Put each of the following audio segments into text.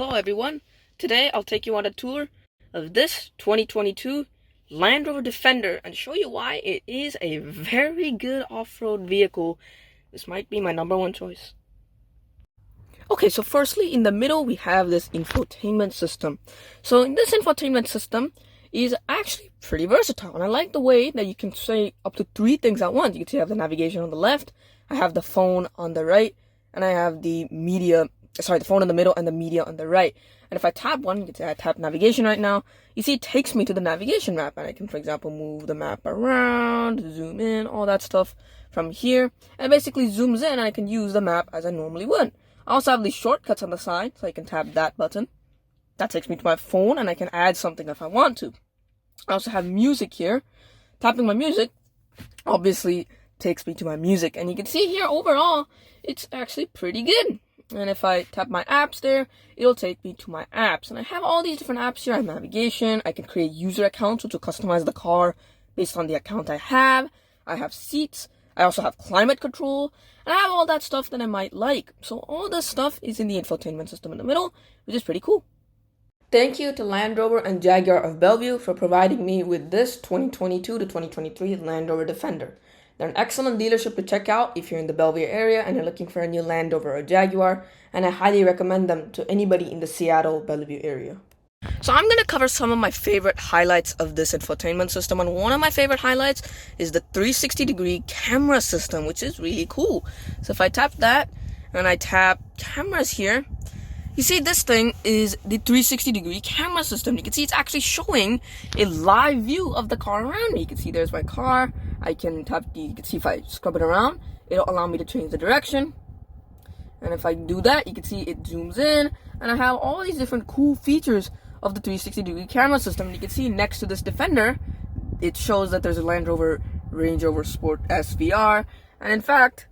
Hello everyone, today I'll take you on a tour of this 2022 Land Rover Defender and show you why it is a very good off-road vehicle. This might be my number one choice. Okay, so firstly in the middle we have this infotainment system. So in this infotainment system is actually pretty versatile, and I like the way that you can say up to 3 things at once. You can see I have the navigation on the left, I have the phone on the right, and I have the phone in the middle and the media on the right. And if I tap one, you can say I tap navigation right now, you see it takes me to the navigation map, and I can, for example, move the map around, zoom in, all that stuff from here, and it basically zooms in and I can use the map as I normally would. I also have these shortcuts on the side, so I can tap that button. That takes me to my phone, and I can add something if I want to. I also have music here. Tapping my music obviously takes me to my music, and you can see here overall it's actually pretty good. And if I tap my apps there, it'll take me to my apps, and I have all these different apps here. I have navigation, I can create user accounts, which will customize the car based on the account I have seats, I also have climate control, and I have all that stuff that I might like. So all this stuff is in the infotainment system in the middle, which is pretty cool. Thank you to Land Rover and Jaguar of Bellevue for providing me with this 2022 to 2023 Land Rover Defender. They're an excellent dealership to check out if you're in the Bellevue area and you're looking for a new Land Rover or Jaguar, and I highly recommend them to anybody in the Seattle, Bellevue area. So I'm going to cover some of my favorite highlights of this infotainment system, and one of my favorite highlights is the 360-degree camera system, which is really cool. So if I tap that and I tap cameras here, you see this thing is the 360-degree camera system. You can see it's actually showing a live view of the car around me. You can see there's my car. I can tap you can see if I scrub it around, it'll allow me to change the direction. And if I do that, you can see it zooms in, and I have all these different cool features of the 360-degree camera system. And you can see next to this Defender, it shows that there's a Land Rover Range Rover Sport SVR, and in fact,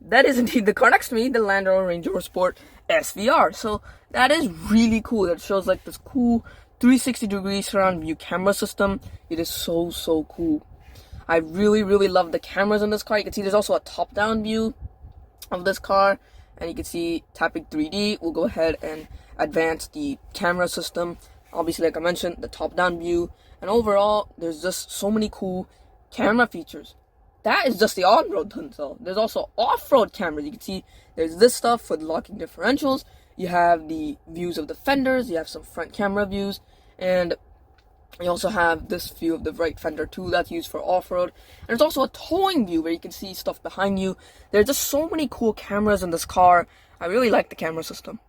that is indeed the car next to me, the Land Rover Range Rover Sport SVR. So that is really cool. That shows like this cool 360-degree surround view camera system. It is so cool. I really love the cameras in this car. You can see there's also a top-down view of this car, and you can see tapping 3D will go ahead and advance the camera system. Obviously, like I mentioned, the top-down view, and overall there's just so many cool camera features. That is just the on-road console. There's also off-road cameras. You can see there's this stuff for the locking differentials. You have the views of the fenders. You have some front camera views. And you also have this view of the right fender too, that's used for off-road. And there's also a towing view where you can see stuff behind you. There's just so many cool cameras in this car. I really like the camera system.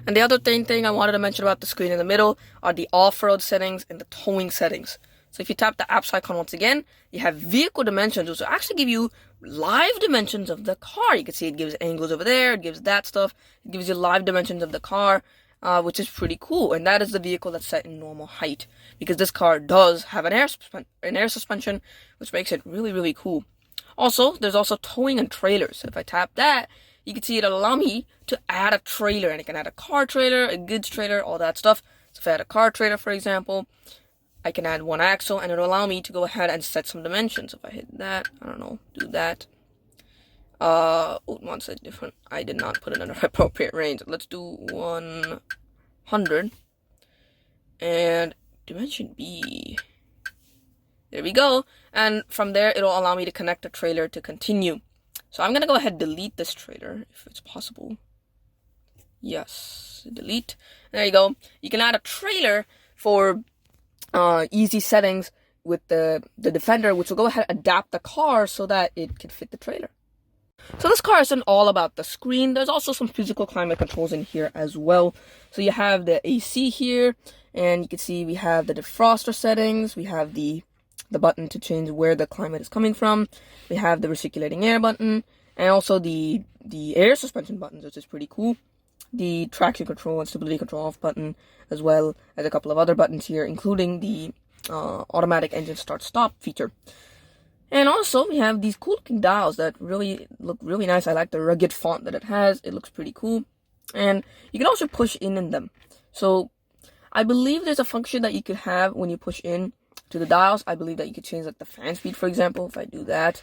And the other thing I wanted to mention about the screen in the middle are the off-road settings and the towing settings. So if you tap the apps icon once again, you have vehicle dimensions, which will actually give you live dimensions of the car. You can see it gives angles over there, it gives that stuff, it gives you live dimensions of the car, which is pretty cool. And that is the vehicle that's set in normal height, because this car does have an air suspension, which makes it really cool. Also, there's also towing and trailers. So if I tap that, you can see it'll allow me to add a trailer, and it can add a car trailer, a goods trailer, all that stuff. So if I add a car trailer, for example, I can add one axle, and it'll allow me to go ahead and set some dimensions. If I hit that, I don't know, do that. One's a different. I did not put it in an appropriate range. Let's do 100. And dimension B. There we go. And from there, it'll allow me to connect a trailer to continue. So I'm going to go ahead and delete this trailer, if it's possible. Yes, delete. There you go. You can add a trailer for easy settings with the Defender, which will go ahead and adapt the car so that it can fit the trailer. So this car isn't all about the screen. There's also some physical climate controls in here as well. So you have the AC here, and you can see we have the defroster settings. We have the button to change where the climate is coming from. We have the recirculating air button, and also the air suspension buttons, which is pretty cool. The traction control and stability control off button, as well as a couple of other buttons here, including the automatic engine start stop feature. And also we have these cool looking dials that really look really nice. I like the rugged font that it has. It looks pretty cool. And you can also push in them. So I believe there's a function that you could have when you push in to the dials. I believe that you could change like the fan speed, for example. If I do that,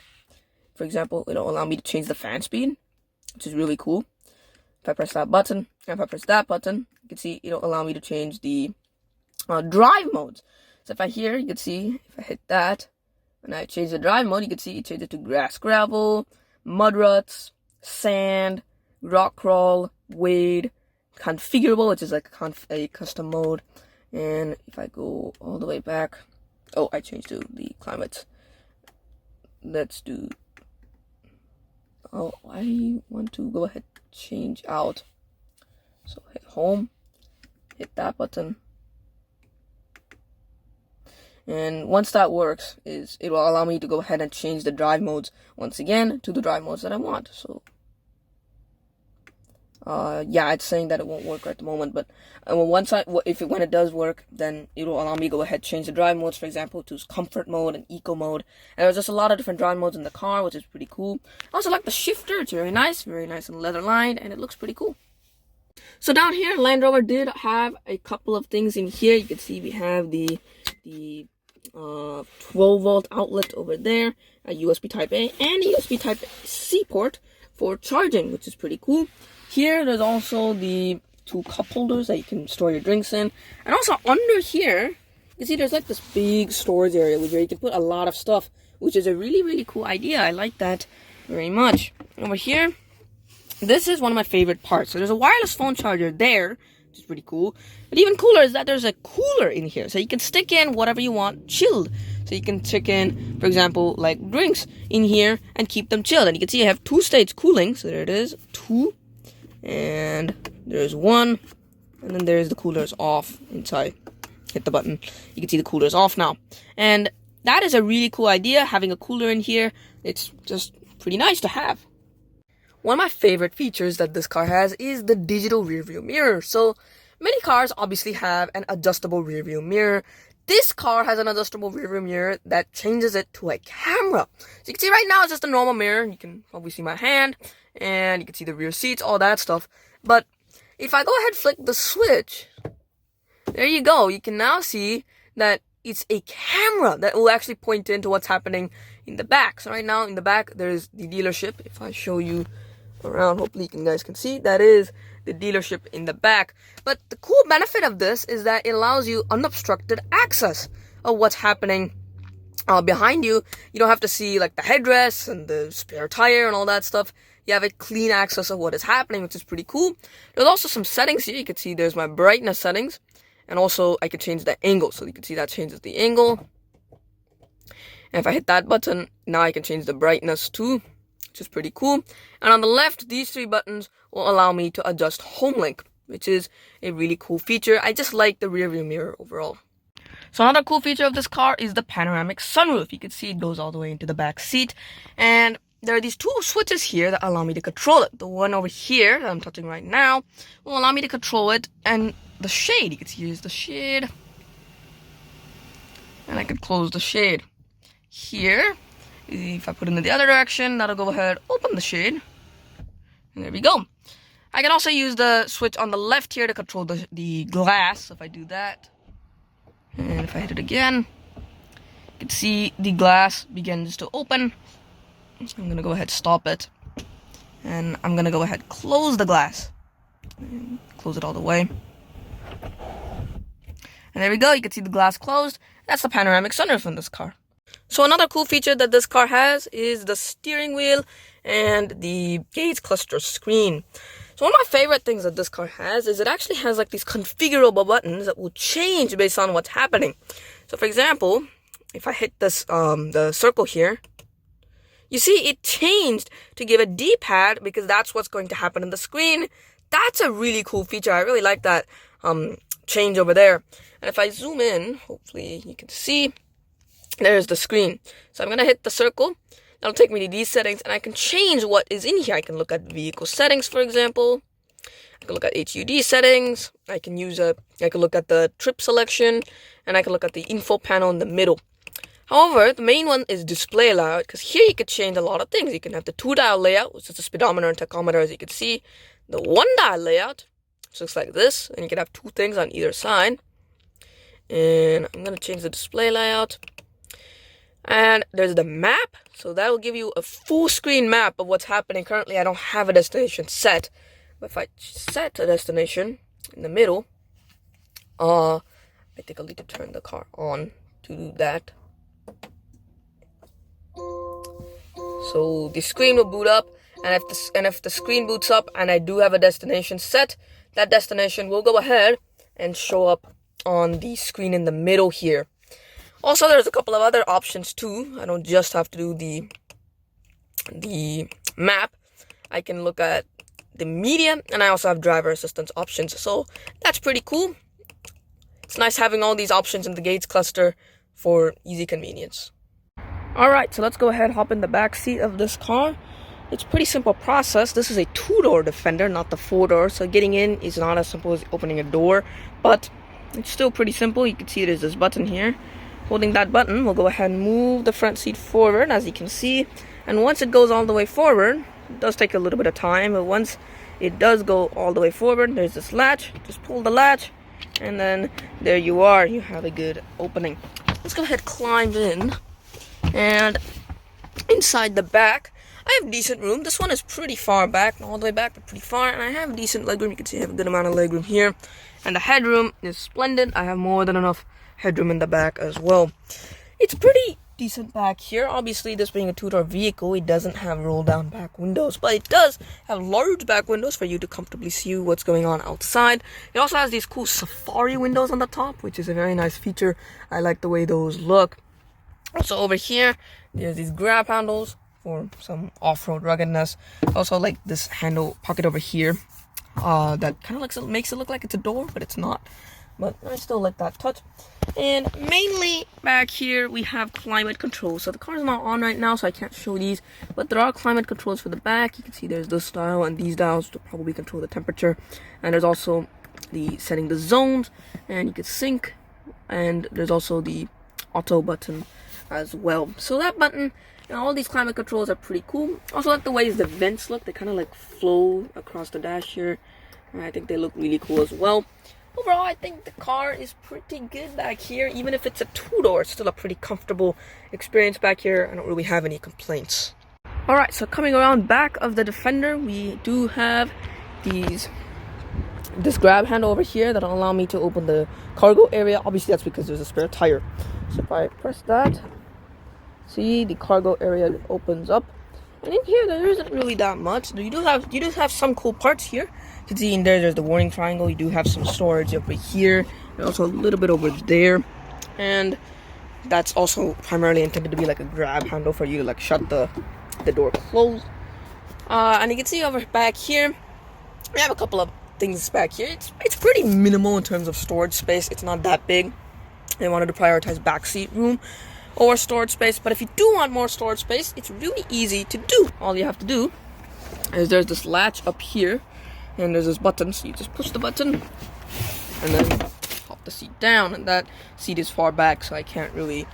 for example, it'll allow me to change the fan speed, which is really cool. If I press that button, and if I press that button, can see it'll allow me to change the drive modes. So if I here, you can see if I hit that and I change the drive mode, you can see it changes to grass, gravel, mud ruts, sand, rock crawl, wade, configurable, which is like a custom mode. And if I go all the way back, oh, I changed to the climate. Let's do, oh, I want to go ahead change out. So hit home, hit that button. And once that works, it will allow me to go ahead and change the drive modes once again to the drive modes that I want. So yeah, it's saying that it won't work right at the moment, but when it does work, then it will allow me to go ahead and change the drive modes, for example, to comfort mode and eco mode. And there's just a lot of different drive modes in the car, which is pretty cool. I also like the shifter. It's very nice and leather lined, and it looks pretty cool. So down here, Land Rover did have a couple of things in here. You can see we have the 12-volt outlet over there, a USB Type A, and a USB Type C port for charging, which is pretty cool. Here, there's also the 2 cup holders that you can store your drinks in. And also under here, you see there's like this big storage area where you can put a lot of stuff, which is a really, really cool idea. I like that very much. Over here, this is one of my favorite parts. So there's a wireless phone charger there, which is pretty cool. But even cooler is that there's a cooler in here. So you can stick in whatever you want chilled. So you can stick in, for example, like drinks in here and keep them chilled. And you can see I have 2-stage cooling. So there it is, 2. And there's 1. And then there's the coolers off inside. Hit the button. You can see the coolers off now. And that is a really cool idea, having a cooler in here. It's just pretty nice to have. One of my favorite features that this car has is the digital rearview mirror. So many cars obviously have an adjustable rearview mirror. This car has an adjustable rearview mirror that changes it to a camera. So you can see right now it's just a normal mirror. You can probably see my hand and you can see the rear seats, all that stuff. But if I go ahead and flick the switch, there you go. You can now see that it's a camera that will actually point into what's happening in the back. So right now in the back, there's the dealership. If I show you around, hopefully you guys can see, that is the dealership in the back. But the cool benefit of this is that it allows you unobstructed access of what's happening behind you. You don't have to see like the headrest and the spare tire and all that stuff. You have a clean access of what is happening, which is pretty cool. There's also some settings here. You can see there's my brightness settings, and also I can change the angle. So you can see that changes the angle. And if I hit that button, now I can change the brightness too, which is pretty cool. And on the left, these 3 buttons will allow me to adjust home link, which is a really cool feature. I just like the rear view mirror overall. So another cool feature of this car is the panoramic sunroof. You can see it goes all the way into the back seat. And there are these 2 switches here that allow me to control it. The one over here that I'm touching right now will allow me to control it. And the shade, you can see here's the shade. And I can close the shade. Here, if I put it in the other direction, that'll go ahead, open the shade. And there we go. I can also use the switch on the left here to control the glass. So if I do that, and if I hit it again, you can see the glass begins to open. I'm going to go ahead and stop it. And I'm going to go ahead and close the glass. And close it all the way. And there we go. You can see the glass closed. That's the panoramic sunroof in this car. So another cool feature that this car has is the steering wheel and the gauge cluster screen. So one of my favorite things that this car has is it actually has like these configurable buttons that will change based on what's happening. So for example, if I hit this the circle here, you see it changed to give a D-pad because that's what's going to happen on the screen. That's a really cool feature. I really like that change over there. And if I zoom in, hopefully you can see, there's the screen. So I'm going to hit the circle. That'll take me to these settings, and I can change what is in here. I can look at vehicle settings, for example. I can look at HUD settings. I can look at the trip selection, and I can look at the info panel in the middle. However, the main one is display layout, because here you can change a lot of things. You can have the 2-dial layout, which is the speedometer and tachometer, as you can see. The 1-dial layout, which looks like this, and you can have 2 things on either side. And I'm going to change the display layout. And there's the map, so that will give you a full screen map of what's happening. Currently, I don't have a destination set, but if I set a destination, in the middle. I think I'll need to turn the car on to do that. So the screen will boot up, and if the screen boots up and I do have a destination set, that destination will go ahead and show up on the screen in the middle here. Also, there's a couple of other options too. I don't just have to do the map. I can look at the media, and I also have driver assistance options. So that's pretty cool. It's nice having all these options in the Gates cluster for easy convenience. Alright, so let's go ahead and hop in the back seat of this car. It's a pretty simple process. This is a 2-door Defender, not the 4-door. So getting in is not as simple as opening a door, but it's still pretty simple. You can see there's this button here. Holding that button, we'll go ahead and move the front seat forward, as you can see. And once it goes all the way forward, it does take a little bit of time, but once it does go all the way forward, there's this latch. Just pull the latch, and then there you are. You have a good opening. Let's go ahead and climb in. And inside the back, I have decent room. This one is pretty far back, not all the way back, but pretty far. And I have decent legroom. You can see I have a good amount of legroom here. And the headroom is splendid. I have more than enough headroom in the back as well. It's pretty decent back here. Obviously, this being a 2-door vehicle, it doesn't have roll down back windows, but it does have large back windows for you to comfortably see what's going on outside. It also has these cool safari windows on the top, which is a very nice feature. I like the way those look. Also over here, there's these grab handles for some off-road ruggedness. Also like this handle pocket over here that kind of makes it look like it's a door, but it's not. But I still like that touch. And mainly back here we have climate control. So the car's not on right now, so I can't show these, but there are climate controls for the back. You can see there's this dial and these dials to probably control the temperature. And there's also the setting the zones, and you can sync, and there's also the auto button as well. So that button and all these climate controls are pretty cool. Also like the ways the vents look. They kind of like flow across the dash here, and I think they look really cool as well. Overall, I think the car is pretty good back here. Even if it's a 2-door, it's still a pretty comfortable experience back here. I don't really have any complaints. Alright, so coming around back of the Defender, we do have this grab handle over here that'll allow me to open the cargo area. Obviously, that's because there's a spare tire. So if I press that, see, the cargo area opens up. And in here, there isn't really that much. You do have some cool parts here. You can see in there's the warning triangle. You do have some storage over here, and also a little bit over there. And that's also primarily intended to be like a grab handle for you to like shut the door closed. And you can see over back here, we have a couple of things back here. It's pretty minimal in terms of storage space. It's not that big. They wanted to prioritize backseat room or storage space, but if you do want more storage space, it's really easy to do. All you have to do is there's this latch up here, and there's this button, so you just push the button and then pop the seat down, and that seat is far back, so I can't really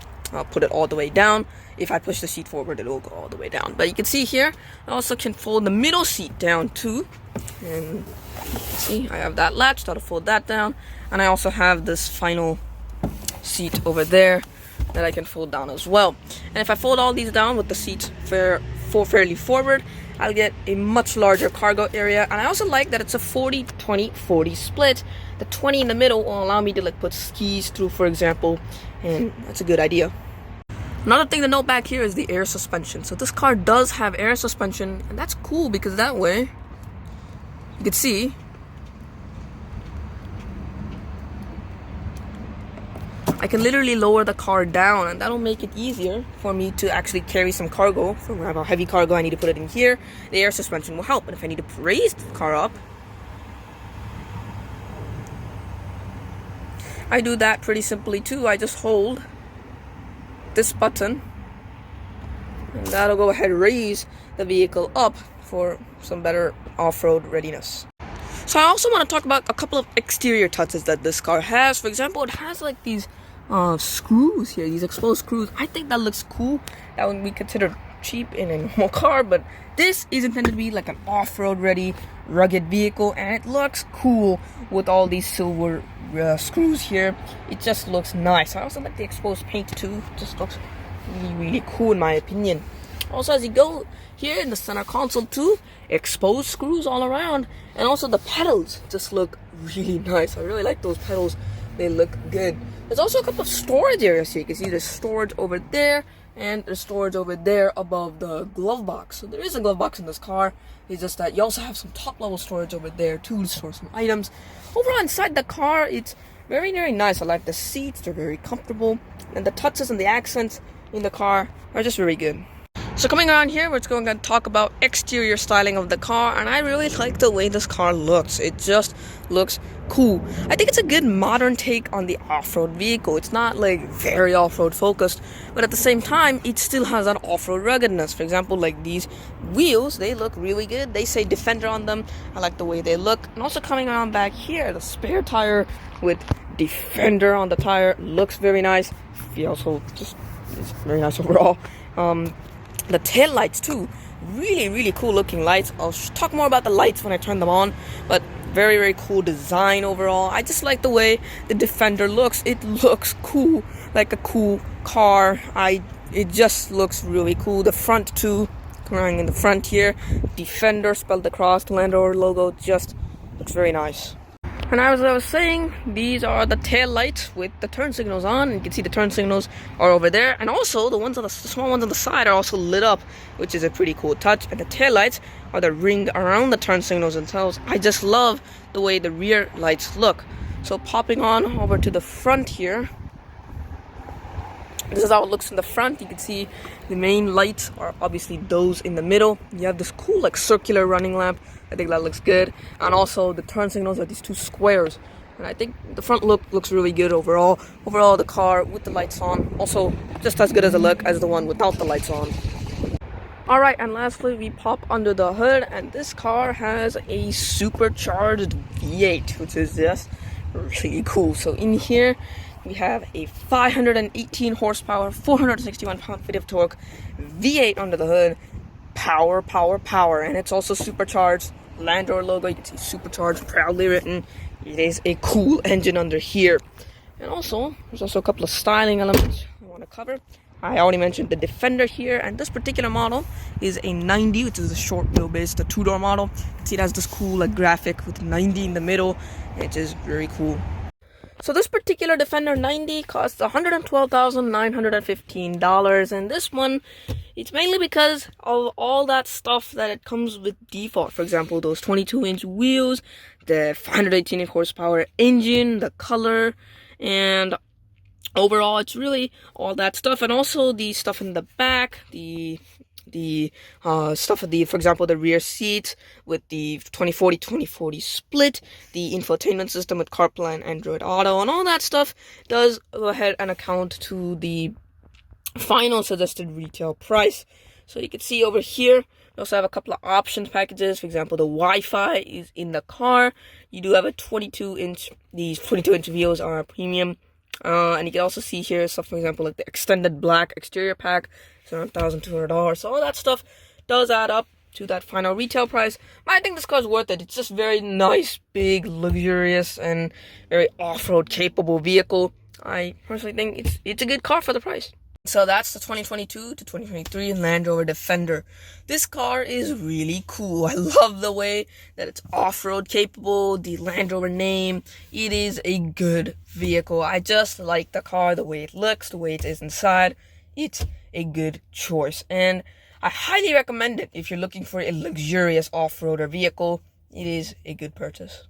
put it all the way down. If I push the seat forward, it will go all the way down. But you can see here, I also can fold the middle seat down too, and see, I have that latch that'll fold that down, and I also have this final seat over there that I can fold down as well. And if I fold all these down with the seats fairly forward, I'll get a much larger cargo area. And I also like that it's a 40-20-40 split. The 20 in the middle will allow me to like put skis through, for example, and that's a good idea. Another thing to note back here is the air suspension. So this car does have air suspension, and that's cool because that way you can see I can literally lower the car down, and that'll make it easier for me to actually carry some cargo. For example, heavy cargo, I need to put it in here. The air suspension will help. And if I need to raise the car up, I do that pretty simply too. I just hold this button, and that'll go ahead and raise the vehicle up for some better off-road readiness. So I also want to talk about a couple of exterior touches that this car has. For example, it has like these screws here, these exposed screws. I think that looks cool. That would be considered cheap in a normal car, but this is intended to be like an off-road ready, rugged vehicle, and it looks cool with all these silver screws here. It just looks nice. I also like the exposed paint too. It just looks really cool in my opinion. Also, as you go here in the center console too, exposed screws all around, and also the pedals just look really nice. I really like those pedals. They look good. There's also a couple of storage areas here. You can see there's storage over there and there's storage over there above the glove box. So there is a glove box in this car. It's just that you also have some top level storage over there too to store some items. Overall inside the car, it's very, very nice. I like the seats. They're very comfortable. And the touches and the accents in the car are just very good. So coming around here, we're going to talk about exterior styling of the car, and I really like the way this car looks. It just looks cool. I think it's a good modern take on the off-road vehicle. It's not like very off-road focused, but at the same time, it still has that off-road ruggedness. For example, like these wheels, they look really good. They say Defender on them. I like the way they look. And also coming around back here, the spare tire with Defender on the tire looks very nice. Also, just it's very nice overall. The tail lights too, really, really cool looking lights. I'll talk more about the lights when I turn them on, but very, very cool design overall. I just like the way the Defender looks. It looks cool, like a cool car. It just looks really cool. The front too, coming in the front here, Defender spelled across the Land Rover logo, just looks very nice. And as I was saying, these are the tail lights with the turn signals on. You can see the turn signals are over there, and also the small ones on the side are also lit up, which is a pretty cool touch. And the tail lights are the ring around the turn signals themselves. I just love the way the rear lights look. So popping on over to the front here, this is how it looks in the front. You can see the main lights are obviously those in the middle. You have this cool like circular running lamp. I think that looks good. And also the turn signals are these two squares. And I think the front look looks really good overall. Overall, the car with the lights on, also just as good as a look as the one without the lights on. Alright, and lastly, we pop under the hood, and this car has a supercharged V8, which is just really cool. So in here, we have a 518 horsepower, 461 pound-feet of torque, V8 under the hood, power, power, power, and it's also supercharged. Land Rover logo, you can see supercharged, proudly written. It is a cool engine under here. And also, there's also a couple of styling elements I want to cover. I already mentioned the Defender here, and this particular model is a 90, which is a short wheelbase, the two-door model. You can see it has this cool like graphic with 90 in the middle, which is very cool. So this particular Defender 90 costs $112,915, and this one, it's mainly because of all that stuff that it comes with default. For example, those 22-inch wheels, the 518 horsepower engine, the color, and overall, it's really all that stuff, and also the stuff in the back, the stuff of for example, the rear seats with the 2040 split, the infotainment system with CarPlay and Android Auto, and all that stuff does go ahead and account to the final suggested retail price. So you can see over here, you also have a couple of options packages. For example, the Wi-Fi is in the car. You do have a 22-inch. These 22-inch wheels are premium. And you can also see here stuff, for example, like the extended black exterior pack. It's around $1,200. So all that stuff does add up to that final retail price. But I think this car is worth it. It's just very nice, big, luxurious, and very off-road capable vehicle. I personally think it's a good car for the price. So that's the 2022 to 2023 Land Rover Defender. This car is really cool. I love the way that it's off-road capable, the Land Rover name. It is a good vehicle. I just like the car, the way it looks, the way it is inside. It's a good choice. And I highly recommend it if you're looking for a luxurious off-roader vehicle. It is a good purchase.